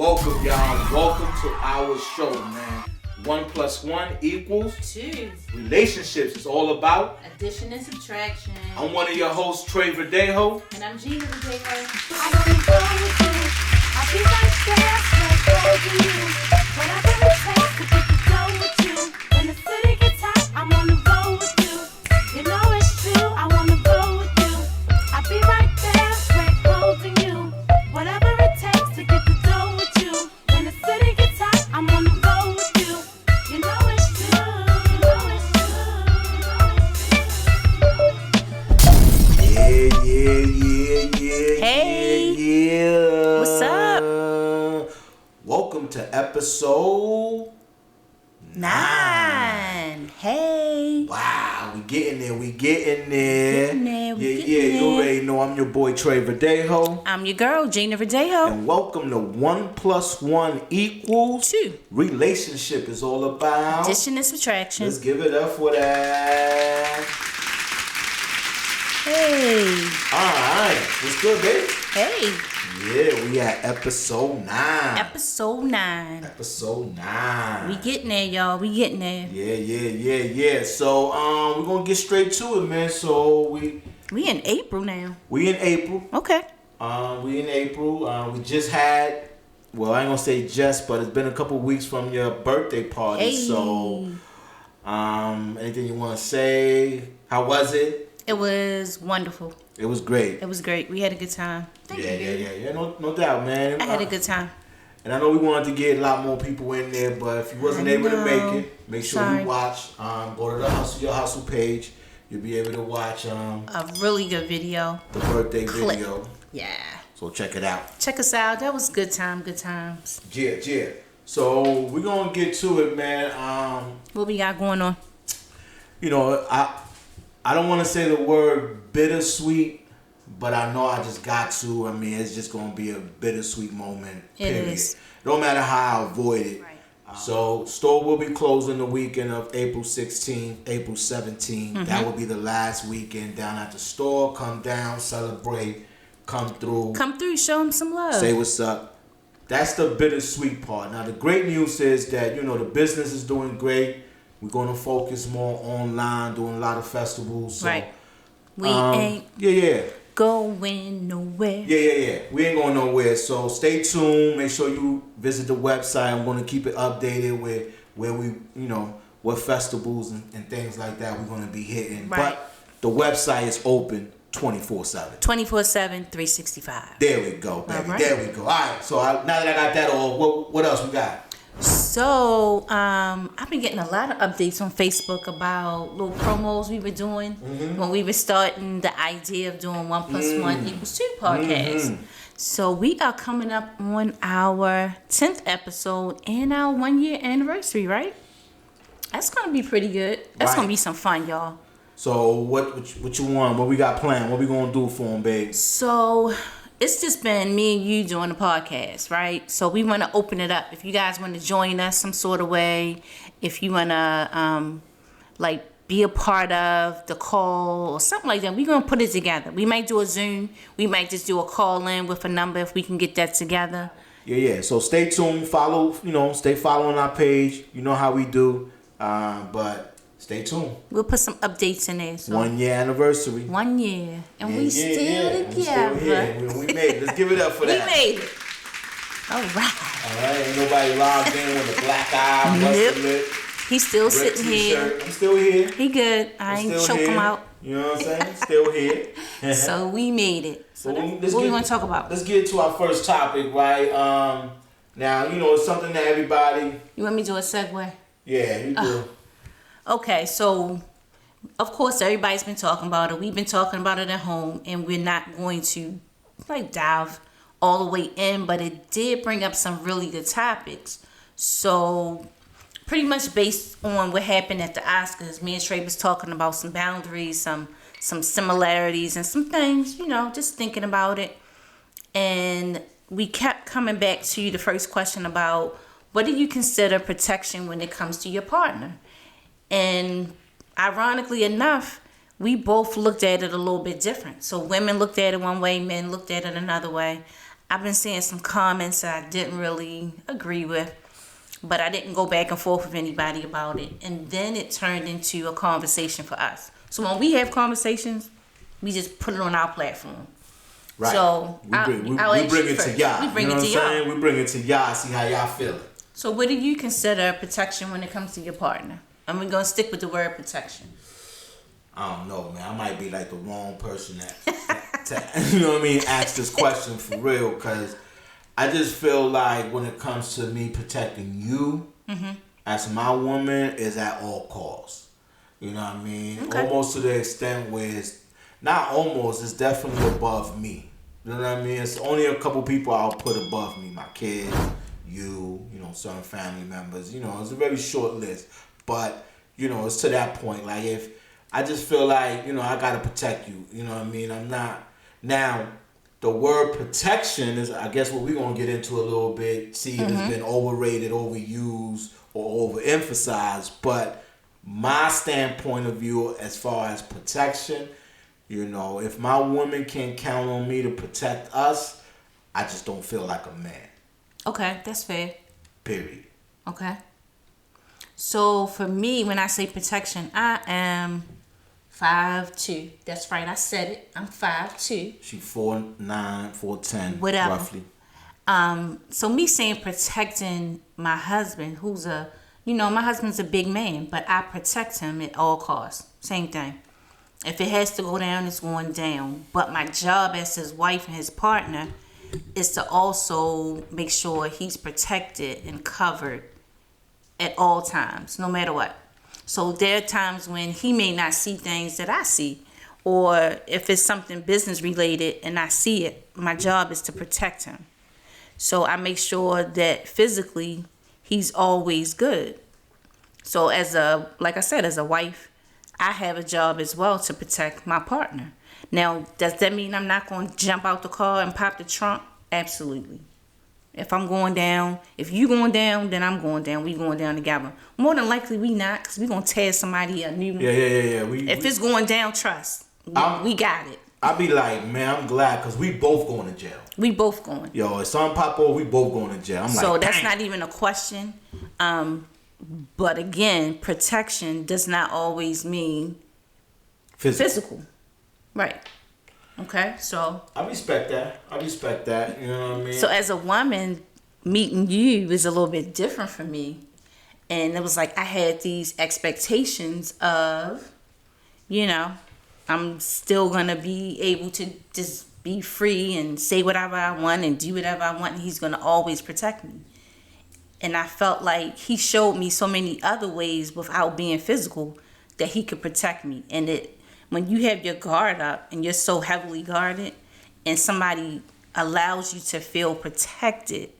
Welcome, y'all. Welcome to our show, man. 1 + 1 = 2. Relationships is all about Addition and subtraction. I'm one of your hosts, Trey Verdejo. And I'm Gina Verdejo. I wanna go with you. I'll be right there, right for you. Whatever it takes to get the dough with you. When the city gets hot, I'm on the road with you. You know it's true, I wanna go with you. I'll be right there, right holding you. Whatever it takes to get the dough with you. When the city gets hot, I'm on the road with you. You know it's true, you know it's true, you know it's true. Hey. Yeah. What's up? Welcome to episode 9. Hey. Wow, we getting there. We You already know I'm your boy Trey Verdejo. I'm your girl, Gina Verdejo. And welcome to 1 + 1 = 2. Relationship is all about Addition and subtraction. Let's give it up for that. Hey. Alright, what's good, babe? Hey. Yeah, we at episode 9. Episode 9. Episode 9. We getting there, y'all. We getting there. Yeah. So we're gonna get straight to it, man. So we in April now. in April. Okay. We in April. We just had, well, I ain't gonna say just, but it's been a couple weeks from your birthday party. Hey. So anything you wanna say? How was it? It was wonderful. It was great. It was great. We had a good time. Thank you. Yeah. No doubt, man. I had a good time. And I know we wanted to get a lot more people in there, but if you wasn't able to make it, make sure Sorry. you watch. Go to the Your Hustle page. You'll be able to watch A really good video. the birthday Clip. video. Yeah. So check it out. Check us out. That was good time. Good times. Yeah. So we're gonna get to it, man. What we got going on? You know, I don't want to say the word bittersweet, but I know I just got to. I mean, it's just gonna be a bittersweet moment. It Period. is. No matter how I avoid it. Right. So store will be closing the weekend of April 16th, April 17th. Mm-hmm. That will be the last weekend down at the store. Come down, celebrate, come through, Come through. Show them some love. say what's up. That's the bittersweet part. Now the great news is that the business is doing great. We're gonna focus more online, doing a lot of festivals. So, Right. We ain't Yeah. going nowhere. Yeah. We ain't going nowhere. So stay tuned. Make sure you visit the website. I'm gonna keep it updated with where we, what festivals and things like that we're gonna be hitting. Right. But the website is open 24/7. 24/7, 365. There we go, baby. All right. There we go. All right. So now that I got that all, what else we got? So, I've been getting a lot of updates on Facebook about little promos we were doing when we were starting the idea of doing 1 + 1 = 2 podcast. So we are coming up on our 10th episode and our 1-year anniversary, right? That's gonna be pretty good. That's Right. gonna be some fun, y'all. So what you want? What we got planned? What we gonna do for them, babe? So it's just been me and you doing the podcast, right? So we want to open it up. If you guys want to join us some sort of way, if you want to be a part of the call or something like that, we're going to put it together. We might do a Zoom. We might just do a call in with a number if we can get that together. Yeah. So stay tuned. Follow. Stay following our page. You know how we do. But stay tuned. We'll put some updates in there. So 1 year anniversary. 1 year. And we still We together. still here. We made it. Let's give it up for We that. made it. All right. All right. Ain't nobody logged in with a black eye, busted lip, He's still red sitting here. t-shirt. I'm still here. He good. I I'm ain't still choke here. him out. You know what I'm saying? Still here. So we made it. So Well, what we want to talk about? Let's get to our first topic, right? Now, it's something that everybody... You want me to do a segue? Yeah, you do. Okay, so of course everybody's been talking about it. We've been talking about it at home, and we're not going to dive all the way in, but it did bring up some really good topics. So pretty much based on what happened at the Oscars, me and Trey was talking about some boundaries, some similarities, and some things, just thinking about it. And we kept coming back to the first question about what do you consider protection when it comes to your partner? And ironically enough, we both looked at it a little bit different. So women looked at it one way, men looked at it another way. I've been seeing some comments that I didn't really agree with, but I didn't go back and forth with anybody about it. And then it turned into a conversation for us. So when we have conversations, we just put it on our platform. Right. So we bring it to y'all. We bring you know it to what I'm y'all. saying? We bring it to y'all. See how y'all feel. So what do you consider protection when it comes to your partner? And we're gonna stick with the word protection. I don't know, man. I might be like the wrong person to you know what I mean, ask this question for real, because I just feel like when it comes to me protecting you as my woman is at all costs. You know what I mean? Okay. Almost to the extent where it's not almost, it's definitely above me. You know what I mean? It's only a couple people I'll put above me. My kids, you know, certain family members. You know, it's a very short list. But, you know, it's to that point. Like, if I just feel like, you know, I got to protect you. You know what I mean? I'm not. Now, the word protection is, I guess, what we're going to get into a little bit. See if it's been overrated, overused, or overemphasized. But my standpoint of view as far as protection, you know, if my woman can't count on me to protect us, I just don't feel like a man. Okay, that's fair. Period. Okay. So for me, when I say protection, I am 5'2". That's right, I said it. I'm 5'2". She 4'9", 4'10", Whatever. roughly. So me saying protecting my husband, who's my husband's a big man, but I protect him at all costs. Same thing. If it has to go down, it's going down. But my job as his wife and his partner is to also make sure he's protected and covered at all times, no matter what. So there are times when he may not see things that I see, or if it's something business related and I see it, my job is to protect him. So I make sure that physically he's always good. So like I said, as a wife, I have a job as well to protect my partner. Now, does that mean I'm not going to jump out the car and pop the trunk? Absolutely. If I'm going down, if you going down, then I'm going down. We going down together. More than likely we not, because we going to tear somebody a new one. Yeah. If it's going down, trust. We got it. I be like, man, I'm glad, because we both going to jail. We both going. Yo, if something pop over, we both going to jail. I'm so like, that's dang. not even a question. But again, protection does not always mean physical. Right. Okay, so I respect that. You know what I mean? So as a woman, meeting you is a little bit different for me. And it was like I had these expectations of, you know, I'm still going to be able to just be free and say whatever I want and do whatever I want. And he's going to always protect me. And I felt like he showed me so many other ways without being physical that he could protect me. And when you have your guard up and you're so heavily guarded and somebody allows you to feel protected,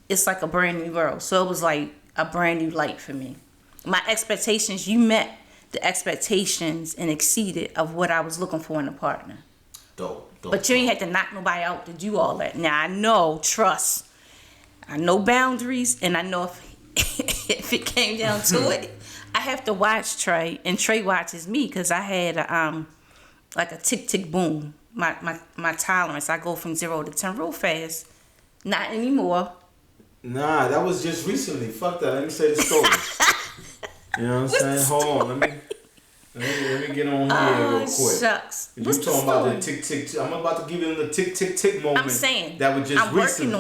it's like a brand new world. So it was like a brand new light for me. My expectations, you met the expectations and exceeded of what I was looking for in a partner. Dope. But you ain't had to knock nobody out to do all that. Now I know, trust. I know boundaries, and I know if it came down to it, I have to watch Trey, and Trey watches me, because I had like a tick boom. My tolerance, I go from 0 to 10 real fast. Not anymore. Nah, that was just recently. Fuck that. Let me say the story. You know what I'm saying? Hold on. Let me get on here real quick. Shucks. You talking about the tick. I'm about to give you the tick moment. I'm saying that was just I'm recently.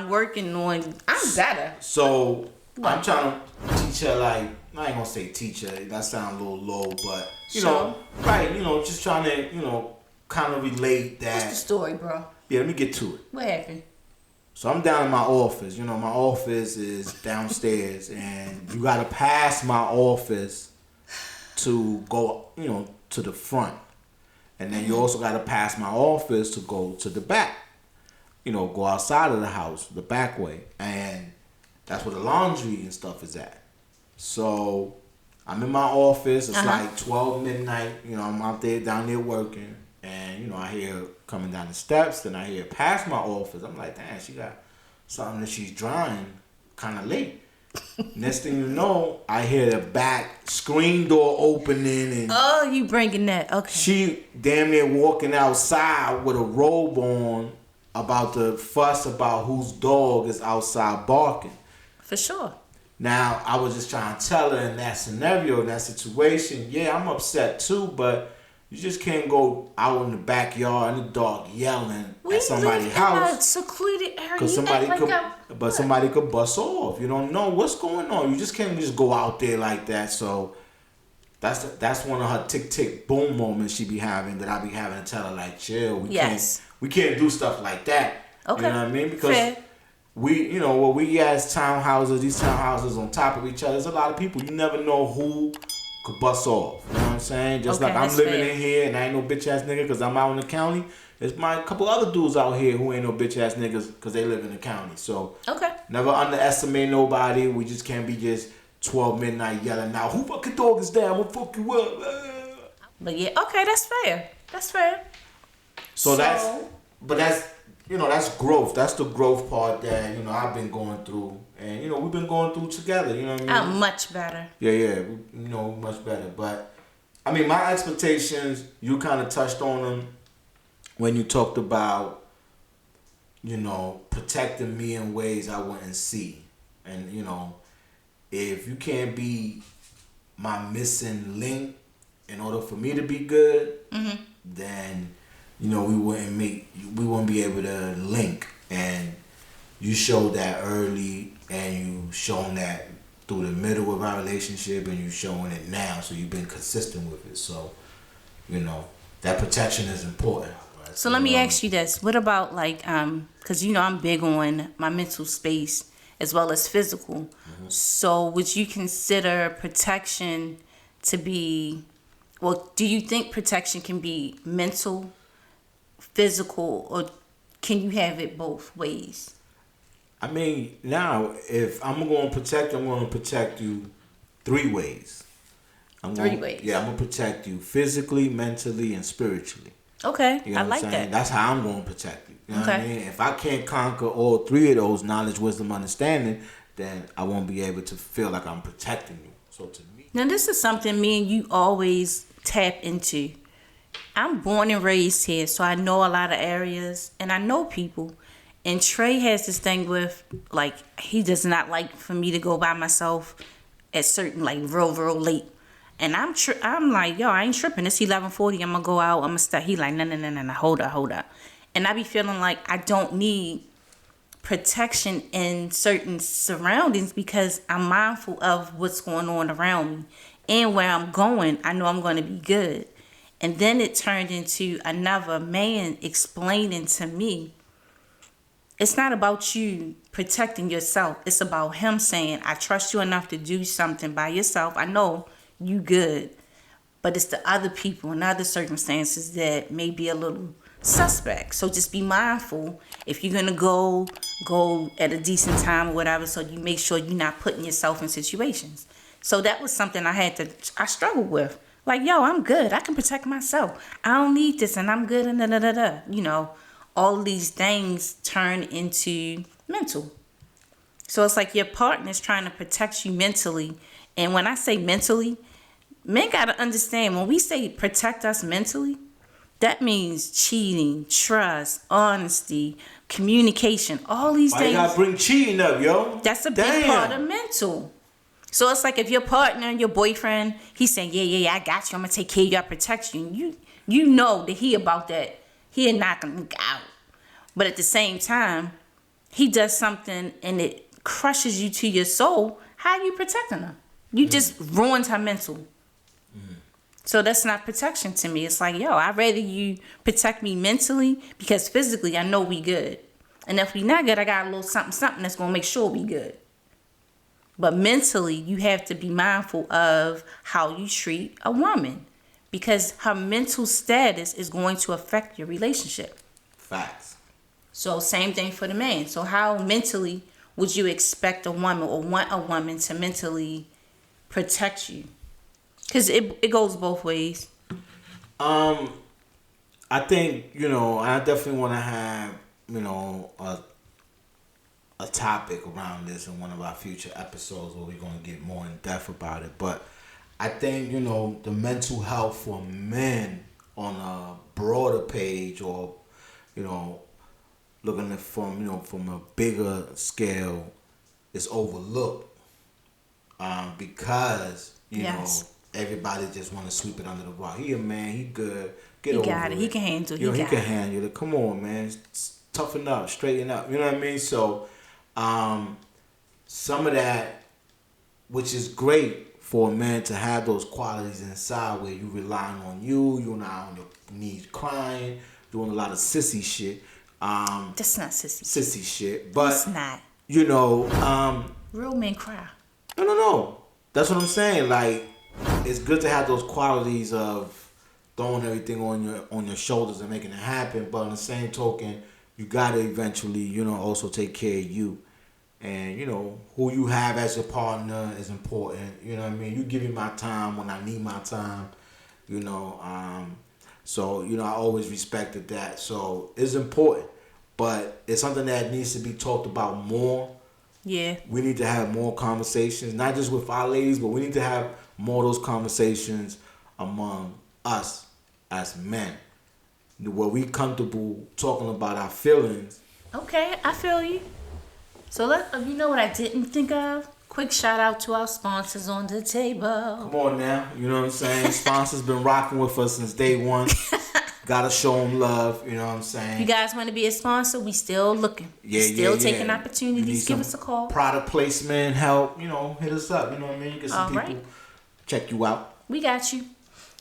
working on it. I'm better. So I'm trying to teach her, like, I ain't gonna say teach her. That sounds a little low, but you know, right? You know, just trying to kind of relate that. What's the story, bro? Yeah, let me get to it. What happened? So I'm down in my office. You know, my office is downstairs, and you gotta pass my office to go, to the front. And then you also gotta pass my office to go to the back. Go outside of the house, the back way. And that's where the laundry and stuff is at. So I'm in my office. It's like 12 midnight. I'm down there working. And, I hear her coming down the steps. Then I hear her past my office. I'm like, damn, she got something that she's drying kind of late. Next thing you know, I hear the back screen door opening. And oh, you bringing that. Okay. She damn near walking outside with a robe on about the fuss about whose dog is outside barking. For sure. Now, I was just trying to tell her in that scenario, in that situation, yeah, I'm upset too, but you just can't go out in the backyard in the dark yelling at somebody's house. In a secluded area. Because somebody could bust off. You don't know what's going on. You just can't just go out there like that. So that's one of her tick tick boom moments she be having that I be having to tell her like, chill. We can't do stuff like that. Okay. You know what I mean? Because we as townhouses, these townhouses on top of each other, there's a lot of people. You never know who could bust off. You know what I'm saying? Just like I'm living in here and I ain't no bitch ass nigga because I'm out in the county. There's a couple other dudes out here who ain't no bitch ass niggas because they live in the county. So never underestimate nobody. We just can't be just 12 midnight yelling out, who fucking dog is that? I'm gonna fuck you up. But yeah, okay, that's fair. That's fair. So that's growth. That's the growth part that, I've been going through. And, we've been going through together, you know what I mean? I'm much better. Yeah, much better. But, I mean, my expectations, you kind of touched on them when you talked about, protecting me in ways I wouldn't see. And, if you can't be my missing link in order for me to be good, then, we wouldn't be able to link. And you showed that early, and you shown that through the middle of our relationship, and you showing it now. So you've been consistent with it. So, that protection is important. Right? So let me ask you this: what about because I'm big on my mental space as well as physical. Mm-hmm. So would you consider protection to be? Well, do you think protection can be mental, physical, or can you have it both ways? I mean, now, if I'm going to protect you 3 ways. Three ways? Yeah, I'm going to protect you physically, mentally, and spiritually. Okay, you know I like that. That's how I'm going to protect you. You know what I mean? If I can't conquer all 3 of those, knowledge, wisdom, understanding, then I won't be able to feel like I'm protecting you. So to me. Now, this is something me and you always tap into. I'm born and raised here, so I know a lot of areas, and I know people. And Trey has this thing with, he does not like for me to go by myself at certain, real, real late. And I'm like, yo, I ain't tripping. It's 11:40. I'm going to go out. I'm going to start. He like, no. Hold up. And I be feeling like I don't need protection in certain surroundings because I'm mindful of what's going on around me. And where I'm going, I know I'm going to be good. And then it turned into another man explaining to me, it's not about you protecting yourself. It's about him saying, I trust you enough to do something by yourself. I know you good. But it's the other people and other circumstances that may be a little suspect. So just be mindful. If you're going to go at a decent time or whatever, so you make sure you're not putting yourself in situations. So that was something I struggled with. Like, yo, I'm good. I can protect myself. I don't need this and I'm good and da-da-da-da. All these things turn into mental. So it's like your partner's trying to protect you mentally. And when I say mentally, men got to understand, when we say protect us mentally, that means cheating, trust, honesty, communication, all these things. Why you got to bring cheating up, yo? That's a big part of mental. So it's like if your partner, your boyfriend, he's saying, yeah, I got you. I'm going to take care of you. I protect you. And you know that he about that. He'll knock him out. But at the same time, he does something and it crushes you to your soul. How are you protecting her? You just ruined her mental. So that's not protection to me. It's like, yo, I'd rather you protect me mentally because physically I know we good. And if we not good, I got a little something that's going to make sure we good. But mentally, you have to be mindful of how you treat a woman because her mental status is going to affect your relationship. Facts. So same thing for the man. So how mentally would you expect a woman or want a woman to mentally protect you? Because it goes both ways. I think, I definitely want to have, a topic around this in one of our future episodes where we're going to get more in depth about it. But I think, the mental health for men on a broader page or, looking at from a bigger scale, is overlooked because Yes. know everybody just want to sweep it under the rug. He a man, he good. Get He over got it. He can handle it. He can handle it. Come on, man. Toughen up, straighten up. You know what I mean? So, some of that, which is great for a man to have those qualities inside where you relying on you're not on your knees crying, doing a lot of sissy shit. That's not sissy. Sissy shit. But, it's not. Real men cry. No. That's what I'm saying. Like, it's good to have those qualities of throwing everything on your shoulders and making it happen, but on the same token, you gotta eventually, also take care of you. And, who you have as your partner is important. You know what I mean? You give me my time when I need my time, So, I always respected that. So, it's important. But it's something that needs to be talked about more. Yeah. We need to have more conversations, not just with our ladies, but we need to have more of those conversations among us as men, where we comfortable talking about our feelings. Okay, I feel you. So you know what I didn't think of? Quick shout out to our sponsors on the table. Come on now, you know what I'm saying? Sponsors been rocking with us since day one. Gotta show them love, you know what I'm saying? If you guys want to be a sponsor, we still looking. Still taking opportunities. Give us a call. Product placement help, hit us up. You know what I mean? You get some people check you out. We got you.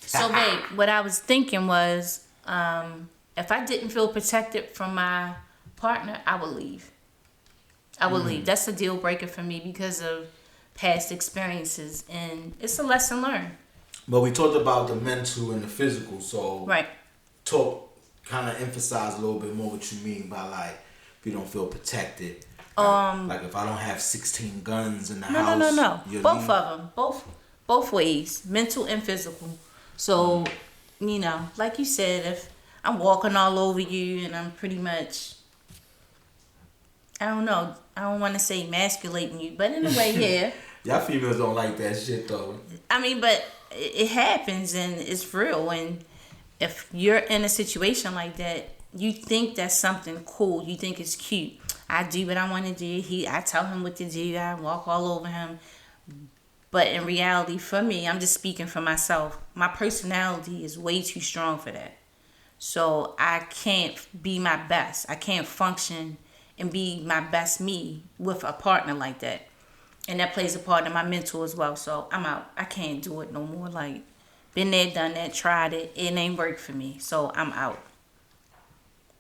So, babe, what I was thinking was, if I didn't feel protected from my partner, I would leave. Leave. That's a deal breaker for me because of past experiences, and it's a lesson learned. But we talked about the mental and the physical, so kind of emphasize a little bit more what you mean by like if you don't feel protected. Like if I don't have 16 guns in the house. No. Both of them, both ways, mental and physical. So, like you said, if I'm walking all over you and I'm pretty much, I don't know, I don't want to say emasculating you, but in a way, yeah. Y'all females don't like that shit though. I mean, but it happens and it's real. And if you're in a situation like that, you think that's something cool. You think it's cute. I do what I want to do. I tell him what to do. I walk all over him. But in reality, for me, I'm just speaking for myself. My personality is way too strong for that. So I can't be my best. I can't function and be my best me with a partner like that. And that plays a part in my mental as well. So I'm out. I can't do it no more. Like, been there, done that, tried it. It ain't work for me. So I'm out.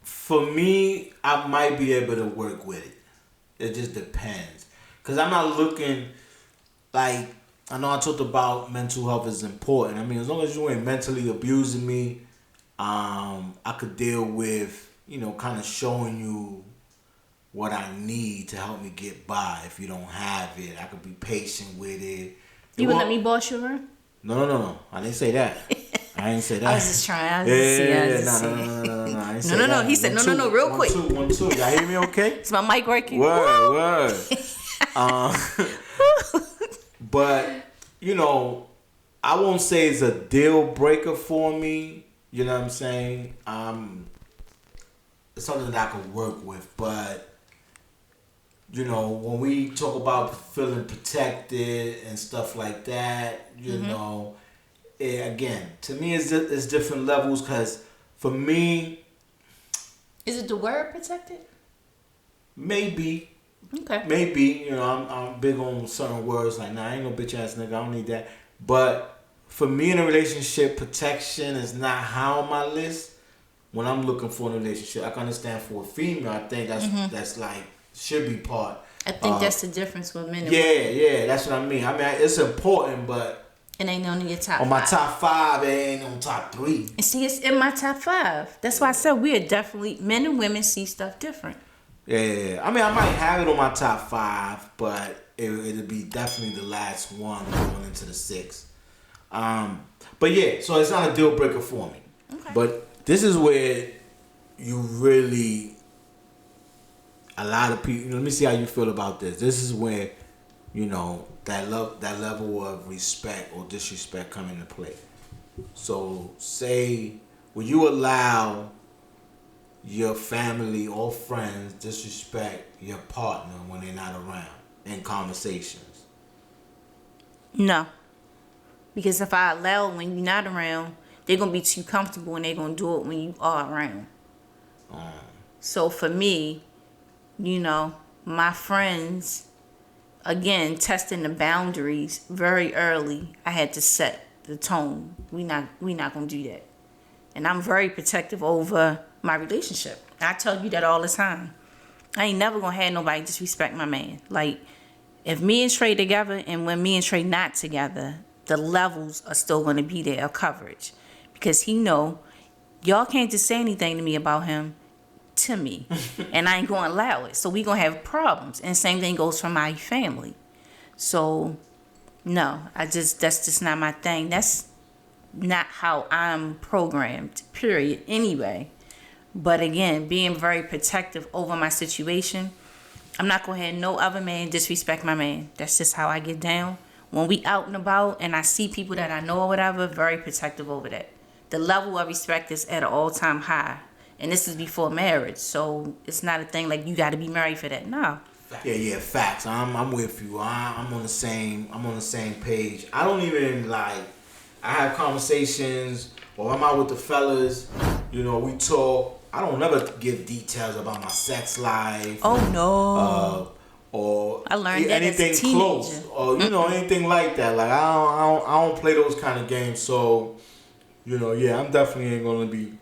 For me, I might be able to work with it. It just depends. Because I'm not looking like, I know I talked about mental health is important. I mean, as long as you ain't mentally abusing me, I could deal with, kind of showing you what I need to help me get by. If you don't have it, I could be patient with it. You would let me boss you around? No. I didn't say that. I didn't say that. I was just trying. No. I didn't say that. He said no, real quick. 1 2 Y'all hear me okay? Is my mic working? Word. But, I won't say it's a deal breaker for me. You know what I'm saying? It's something that I could work with. But, when we talk about feeling protected and stuff like that, again, to me it's different levels because for me... Is it the word protected? Maybe. Okay. Maybe, I'm big on certain words like, nah, I ain't no bitch ass nigga, I don't need that. But for me in a relationship, protection is not high on my list when I'm looking for a relationship. I can understand for a female, I think that's like, should be part. I think that's the difference with men and women. Yeah, that's what I mean. I mean, it's important, but... It ain't on your top 5. On my top 5, it ain't on top 3. And see, it's in my top 5. That's why I said we are definitely, men and women see stuff different. Yeah. I mean, I might have it on my top 5, but it'll be definitely the last one going into the 6. But yeah, so it's not a deal breaker for me. Okay. But this is where you really, a lot of people, let me see how you feel about this. This is where, that level of respect or disrespect come into play. So say, will you allow your family or friends disrespect your partner when they're not around in conversations? No. Because if I allow it when you're not around, they're going to be too comfortable and they're going to do it when you are around. So for me, my friends, again, testing the boundaries very early, I had to set the tone. We not going to do that. And I'm very protective over my relationship. I tell you that all the time. I ain't never going to have nobody disrespect my man. Like, if me and Trey together and when me and Trey not together, the levels are still going to be there of coverage. Because he know, y'all can't just say anything to me about him to me. And I ain't going to allow it. So we going to have problems. And same thing goes for my family. So, no, that's just not my thing. That's not how I'm programmed, period, anyway. But again, being very protective over my situation, I'm not going to have no other man disrespect my man. That's just how I get down. When we out and about and I see people that I know or whatever, very protective over that. The level of respect is at an all-time high. And this is before marriage. So it's not a thing like you got to be married for that. No. Yeah, facts. I'm with you. I'm on the same page. I don't even I have conversations or I'm out with the fellas, we talk. I don't never give details about my sex life. Oh no. Or I learned that anything as a teenager. close or anything like that. Like I don't play those kind of games. So, I'm definitely ain't gonna be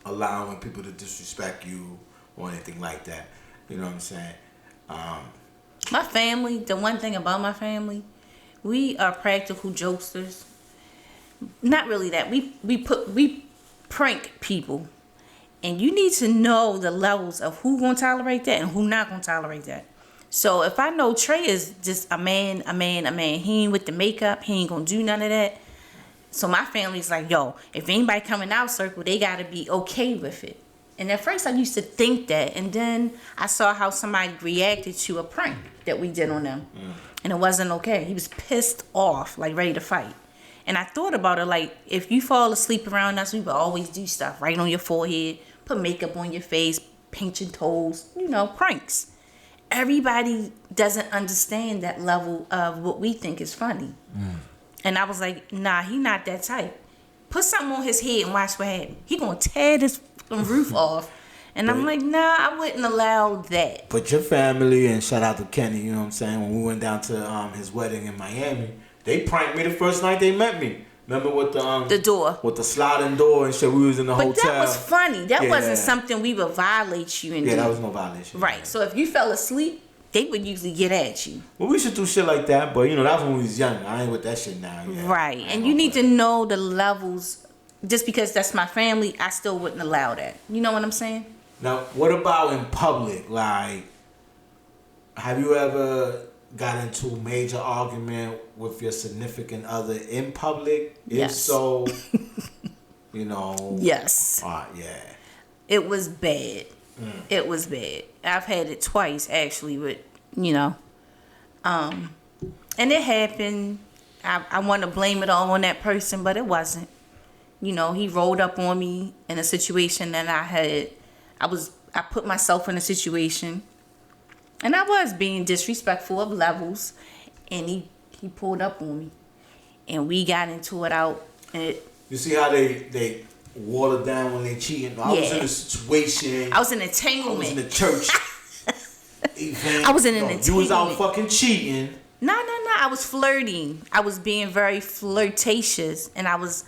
allowing people to disrespect you or anything like that. You know what I'm saying? My family, the one thing about my family, we are practical jokesters. Not really that. We prank people. And you need to know the levels of who gonna tolerate that and who not gonna tolerate that. So if I know Trey is just a man, he ain't with the makeup, he ain't gonna do none of that. So my family's like, yo, if anybody come in our circle, they gotta be okay with it. And at first I used to think that, and then I saw how somebody reacted to a prank that we did on them. And it wasn't okay. He was pissed off, like ready to fight. And I thought about it, like, if you fall asleep around us, we would always do stuff right on your forehead, put makeup on your face, paint your toes, pranks. Everybody doesn't understand that level of what we think is funny. And I was like, nah, he not that type. Put something on his head and watch what happens. He gonna tear this roof off. And I'm like, nah, I wouldn't allow that. But your family, and shout out to Kenny, you know what I'm saying, when we went down to his wedding in Miami, they pranked me the first night they met me. Remember with the door, with the sliding door and shit. We was in the hotel. But that was funny. That wasn't something we would violate you and do. Yeah, that was no violation. Right. So if you fell asleep, they would usually get at you. Well, we should do shit like that, but that was when we was young. I ain't with that shit now. Yeah. Right. And you need to know the levels. Just because that's my family, I still wouldn't allow that. You know what I'm saying? Now, what about in public? Like, have you ever got into a major argument with your significant other in public? Yes. If so, Yes. Yeah. It was bad. It was bad. I've had it twice, actually, with, and it happened. I want to blame it all on that person, but it wasn't. He rolled up on me in a situation that I put myself in a situation, and I was being disrespectful of levels, and he pulled up on me, and we got into it out. And you see how they water down when they cheating? I was in a situation. I was in an entanglement. I was in a church event. I was in an entanglement. You was out fucking cheating. No. I was flirting. I was being very flirtatious, and I was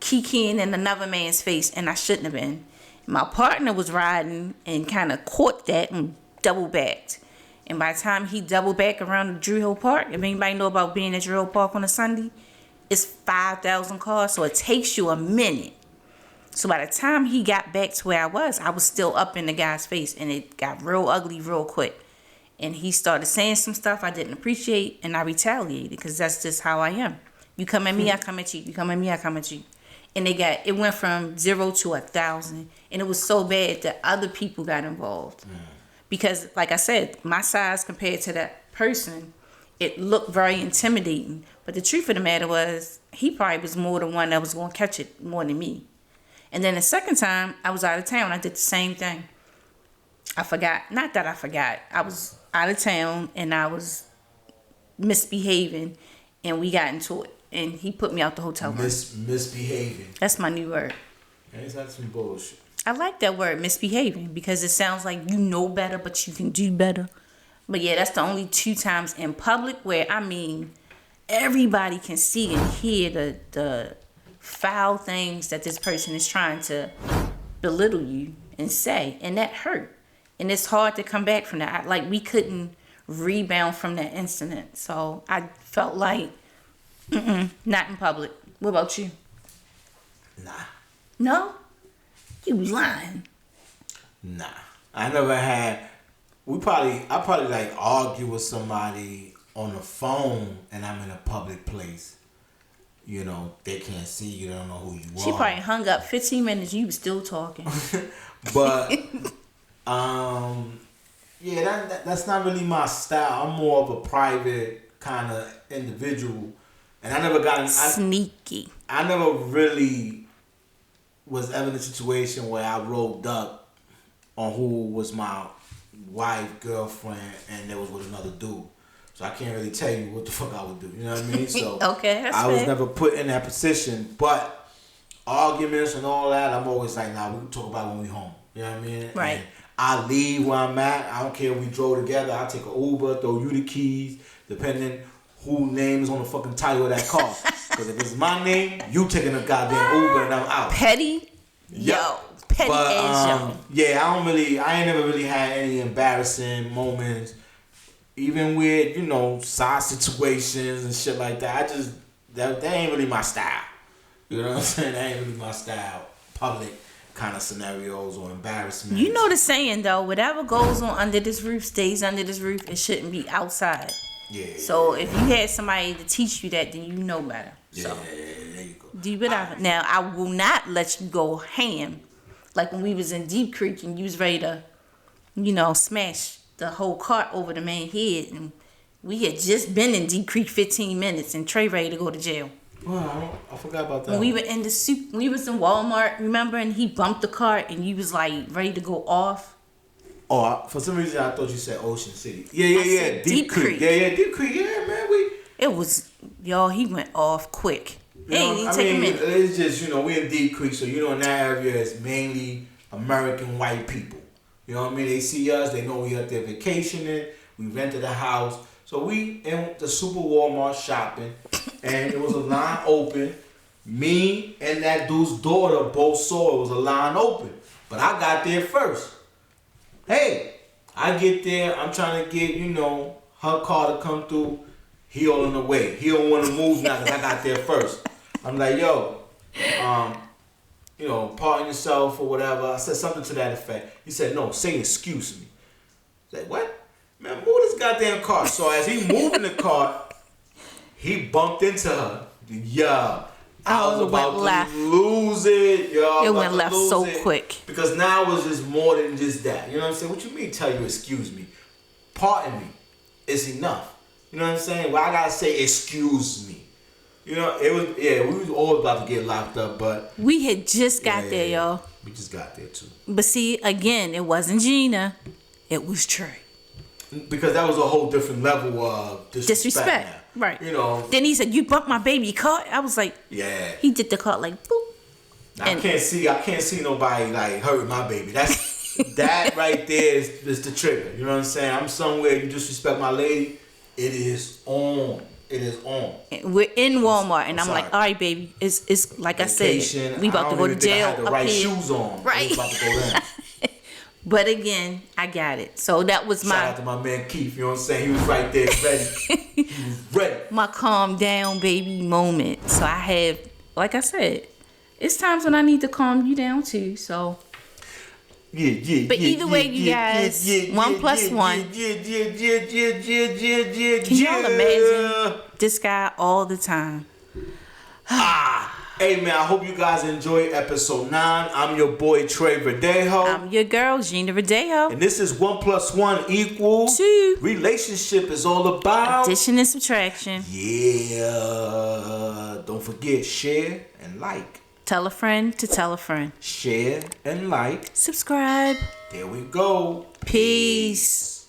kikiing in another man's face, and I shouldn't have been. My partner was riding and kind of caught that and double backed. And by the time he doubled back around the Drew Hill Park, if anybody know about being at Drew Hill Park on a Sunday, it's 5,000 cars, so it takes you a minute. So by the time he got back to where I was still up in the guy's face, and it got real ugly real quick. And he started saying some stuff I didn't appreciate, and I retaliated because that's just how I am. You come at me, I come at you. You come at me, I come at you. And it went from 0 to 1,000, and it was so bad that other people got involved. Because, like I said, my size compared to that person, it looked very intimidating. But the truth of the matter was, he probably was more the one that was going to catch it more than me. And then the second time, I was out of town. I did the same thing. I forgot. Not that I forgot. I was out of town and I was misbehaving, and we got into it. And he put me out the hotel room. Misbehaving. That's my new word. Ain't that some bullshit? I like that word, misbehaving, because it sounds like you know better, but you can do better. But yeah, that's the only 2 times in public where, I mean, everybody can see and hear the foul things that this person is trying to belittle you and say. And that hurt. And it's hard to come back from that. Like, we couldn't rebound from that incident. So I felt like, not in public. What about you? Nah. No? You lying. Nah. I never had. I probably like argue with somebody on the phone and I'm in a public place. You know, they can't see you, they don't know who you are. She probably hung up 15 minutes, you was still talking. But yeah, that's not really my style. I'm more of a private kind of individual. And I never got sneaky. I never really was ever in a situation where I rolled up on who was my wife, girlfriend, and there was with another dude. So I can't really tell you what the fuck I would do. You know what I mean? So okay, that's I was fair. never put in that position. But arguments and all that, I'm always like, nah, we can talk about it when we home. You know what I mean? Right. And I leave where I'm at. I don't care if we drove together. I'll take an Uber, throw you the keys, depending who name is on the fucking title of that car. Because if it's my name, you taking a goddamn Uber and I'm out. Petty? Yep. Yo. Petty ass yo. Yeah, I ain't never really had any embarrassing moments. Even with, you know, side situations and shit like that. That ain't really my style. You know what I'm saying? That ain't really my style. Public kind of scenarios or embarrassment. You know the saying though, whatever goes on under this roof stays under this roof. It shouldn't be outside. Yeah. So if you had somebody to teach you that, then you know better. Yeah, So there you go. do whatever. Now I will not let you go ham. Like when we was in Deep Creek and you was ready to, you know, smash the whole cart over the man's head, and we had just been in Deep Creek 15 minutes and Trey ready to go to jail. Well, I forgot about that. When we were in we was in Walmart, remember, and he bumped the cart and you was like ready to go off. Oh, for some reason I thought you said Ocean City. Yeah. Deep Creek. Yeah, Deep Creek. Yeah, man. It was, y'all, he went off quick. It ain't even take a minute. It's just, you know, we in Deep Creek, so you know in that area it's mainly American white people. You know what I mean? They see us, they know we out there vacationing, we rented a house. So we in the Super Walmart shopping, and it was a line open. Me and that dude's daughter both saw it was a line open. But I got there first. Hey, I get there, I'm trying to get, you know, her car to come through. He all in the way. He don't want to move now because I got there first. I'm like, yo, you know, pardon yourself or whatever. I said something to that effect. He said, no, say excuse me. I said, what? Man, move this goddamn car. So as he moving the car, he bumped into her. Yeah. I was about to lose it. Yo, it went left so quick. Because now it was just more than just that. You know what I'm saying? What you mean tell you excuse me? Pardon me. It's enough. You know what I'm saying? Well, I gotta say excuse me. You know, it was, yeah, we was always about to get locked up, but we had just got there, y'all. We just got there too. But see, again, it wasn't Gina, it was Trey. Because that was a whole different level of disrespect. Now. Right. You know. Then he said, you bumped my baby cart. I was like, yeah. He did the cart like boop. I can't see nobody like hurting my baby. That's that right there is the trigger. You know what I'm saying? I'm somewhere, you disrespect my lady, it is on. It is on. We're in Walmart, and I'm like, all right, baby. It's like vacation. I said, we about to go to jail. I had the right shoes on. Right. About to go down. But again, I got it. So that was Shout out to my man Keith. You know what I'm saying? He was right there, ready. He was ready. My calm down, baby moment. So I have, like I said, it's times when I need to calm you down too. So. Yeah. But either way, you guys, 1 + 1. Can y'all imagine this guy all the time? Hey man, I hope you guys enjoyed episode 9. I'm your boy Trey Verdejo. I'm your girl Gina Verdejo. And this is 1 + 1 = 2. Relationship is all about addition and subtraction. Yeah. Don't forget, share and like. Tell a friend to tell a friend. Share and like. Subscribe. There we go. Peace.